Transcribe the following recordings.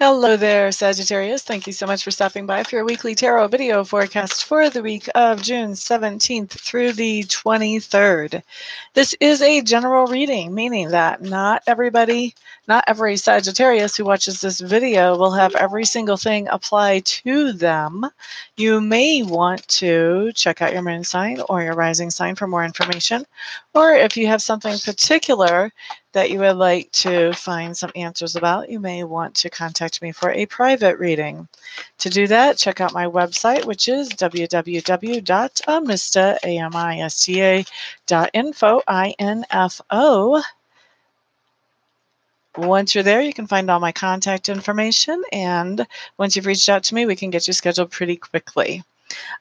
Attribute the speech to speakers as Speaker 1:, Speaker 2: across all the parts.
Speaker 1: Hello there, Sagittarius. Thank you so much for stopping by for your weekly tarot video forecast for the week of June 17th through the 23rd. This is a general reading, meaning that not every Sagittarius who watches this video will have every single thing apply to them. You may want to check out your moon sign or your rising sign for more information, or if you have something particular that you would like to find some answers about, you may want to contact me for a private reading. To do that, check out my website, which is www.amista.info. Once you're there, you can find all my contact information, and once you've reached out to me, we can get you scheduled pretty quickly.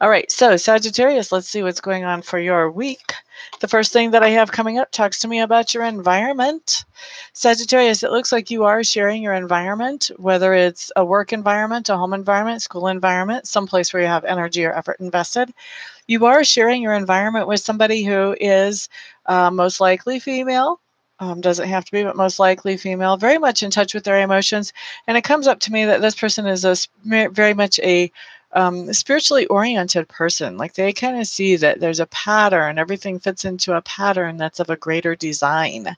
Speaker 1: All right, so Sagittarius, let's see what's going on for your week. The first thing that I have coming up talks to me about your environment. Sagittarius, it looks like you are sharing your environment, whether it's a work environment, a home environment, school environment, someplace where you have energy or effort invested. You are sharing your environment with somebody who is most likely female. Doesn't have to be, but most likely female, very much in touch with their emotions. And it comes up to me that this person is very much a spiritually oriented person. Like they kind of see that there's a pattern, everything fits into a pattern that's of a greater design.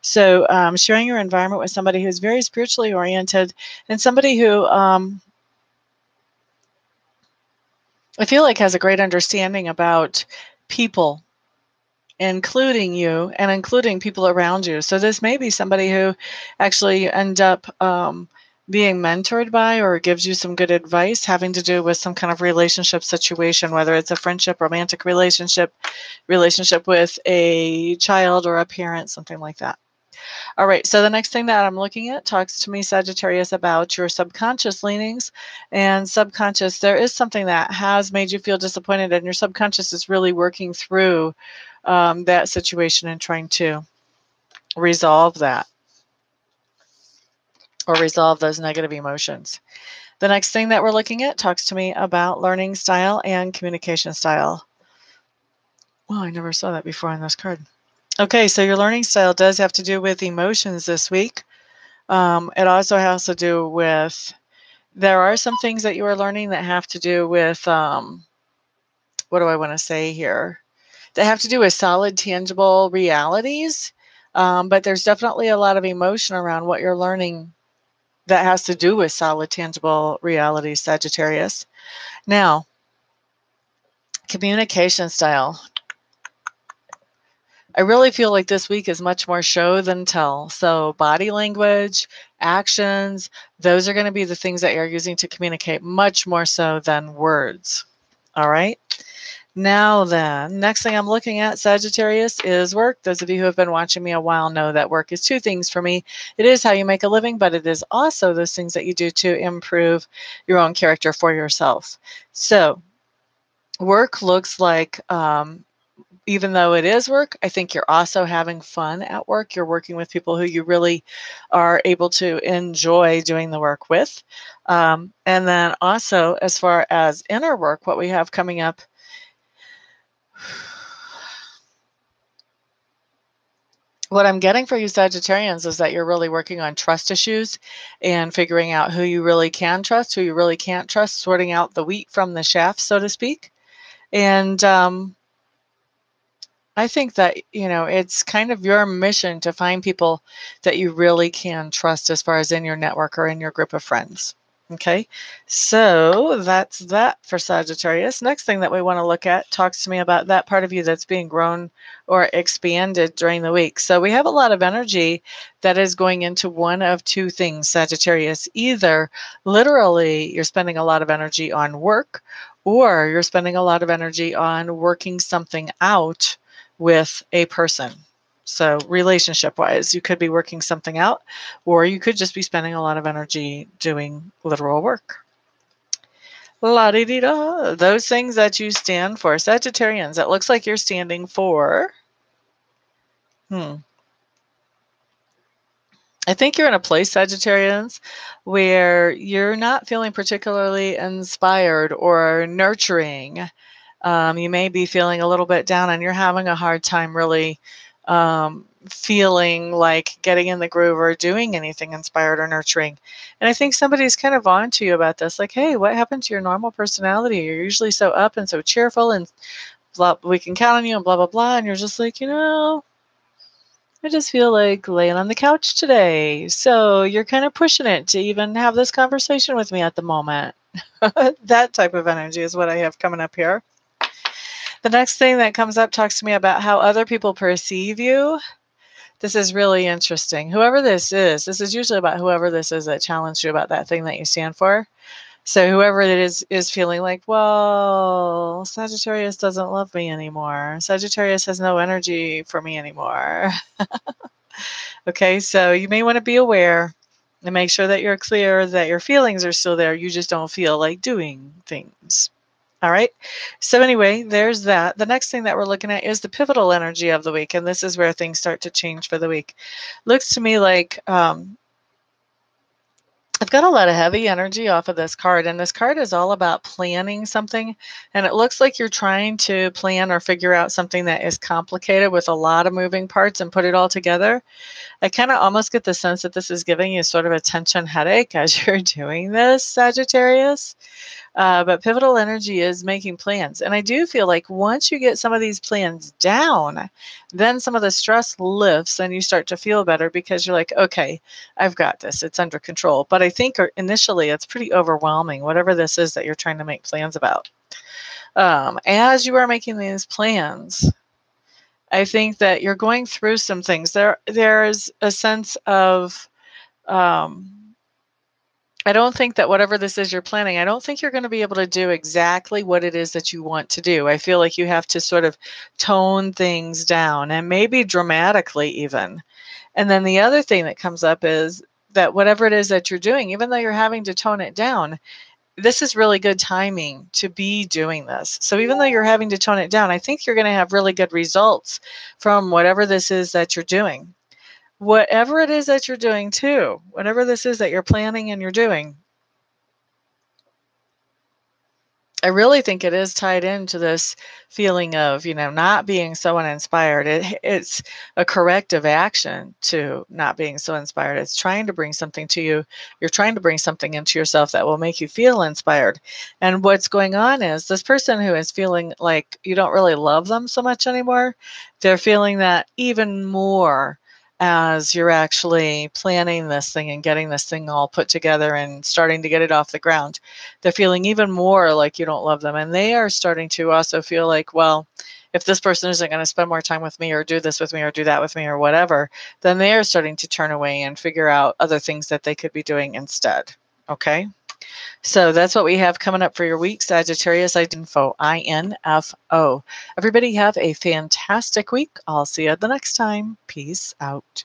Speaker 1: So sharing your environment with somebody who's very spiritually oriented and somebody who I feel like has a great understanding about people, including you and including people around you. So this may be somebody who actually end up being mentored by or gives you some good advice having to do with some kind of relationship situation, whether it's a friendship, romantic relationship with a child or a parent, something like that. All right, so the next thing that I'm looking at talks to me, Sagittarius, about your subconscious leanings. And subconscious, there is something that has made you feel disappointed, and your subconscious is really working through that situation and trying to resolve that or resolve those negative emotions. The next thing that we're looking at talks to me about learning style and communication style. Well, I never saw that before on this card. Okay, so your learning style does have to do with emotions this week. It also has to do with, there are some things that you are learning that have to do with, what do I want to say here? That have to do with solid, tangible realities. But there's definitely a lot of emotion around what you're learning that has to do with solid, tangible realities, Sagittarius. Now, communication style. I really feel like this week is much more show than tell. So body language, actions, those are going to be the things that you're using to communicate much more so than words. All right. Now then, next thing I'm looking at, Sagittarius, is work. Those of you who have been watching me a while know that work is two things for me. It is how you make a living, but it is also those things that you do to improve your own character for yourself. So work looks like, even though it is work, I think you're also having fun at work. You're working with people who you really are able to enjoy doing the work with. And then also, as far as inner work, what we have coming up, what I'm getting for you Sagittarians is that you're really working on trust issues and figuring out who you really can trust, who you really can't trust, sorting out the wheat from the chaff, so to speak. And I think that, it's kind of your mission to find people that you really can trust as far as in your network or in your group of friends. Okay, so that's that for Sagittarius. Next thing that we want to look at talks to me about that part of you that's being grown or expanded during the week. So we have a lot of energy that is going into one of two things, Sagittarius. Either literally you're spending a lot of energy on work, or you're spending a lot of energy on working something out with a person. So relationship-wise, you could be working something out, or you could just be spending a lot of energy doing literal work. La-di-di-da. Those things that you stand for. Sagittarians, it looks like you're standing for... I think you're in a place, Sagittarians, where you're not feeling particularly inspired or nurturing. You may be feeling a little bit down and you're having a hard time really feeling like getting in the groove or doing anything inspired or nurturing. And I think somebody's kind of on to you about this, like, hey, what happened to your normal personality? You're usually so up and so cheerful and blah, we can count on you and blah, blah, blah. And you're just like, I just feel like laying on the couch today. So you're kind of pushing it to even have this conversation with me at the moment. That type of energy is what I have coming up here. The next thing that comes up talks to me about how other people perceive you. This is really interesting. Whoever this is usually about whoever this is that challenged you about that thing that you stand for. So whoever it is feeling like, well, Sagittarius doesn't love me anymore. Sagittarius has no energy for me anymore. Okay, so you may want to be aware and make sure that you're clear that your feelings are still there. You just don't feel like doing things. All right. So anyway, there's that. The next thing that we're looking at is the pivotal energy of the week. And this is where things start to change for the week. Looks to me like I've got a lot of heavy energy off of this card. And this card is all about planning something. And it looks like you're trying to plan or figure out something that is complicated with a lot of moving parts and put it all together. I kind of almost get the sense that this is giving you sort of a tension headache as you're doing this, Sagittarius. But pivotal energy is making plans. And I do feel like once you get some of these plans down, then some of the stress lifts and you start to feel better because you're like, okay, I've got this. It's under control. But I think initially it's pretty overwhelming, whatever this is that you're trying to make plans about. As you are making these plans, I think that you're going through some things. There's a sense of I don't think that whatever this is you're planning, I don't think you're going to be able to do exactly what it is that you want to do. I feel like you have to sort of tone things down and maybe dramatically even. And then the other thing that comes up is that whatever it is that you're doing, even though you're having to tone it down, this is really good timing to be doing this. So even though you're having to tone it down, I think you're going to have really good results from whatever this is that you're doing. Whatever it is that you're doing too, whatever this is that you're planning and you're doing, I really think it is tied into this feeling of, not being so uninspired. It's a corrective action to not being so inspired. It's trying to bring something to you. You're trying to bring something into yourself that will make you feel inspired. And what's going on is this person who is feeling like you don't really love them so much anymore, they're feeling that even more as you're actually planning this thing and getting this thing all put together and starting to get it off the ground. They're feeling even more like you don't love them. And they are starting to also feel like, well, if this person isn't going to spend more time with me or do this with me or do that with me or whatever, then they are starting to turn away and figure out other things that they could be doing instead. Okay. So that's what we have coming up for your week, Sagittarius. Info, INFO. Everybody have a fantastic week. I'll see you the next time. Peace out.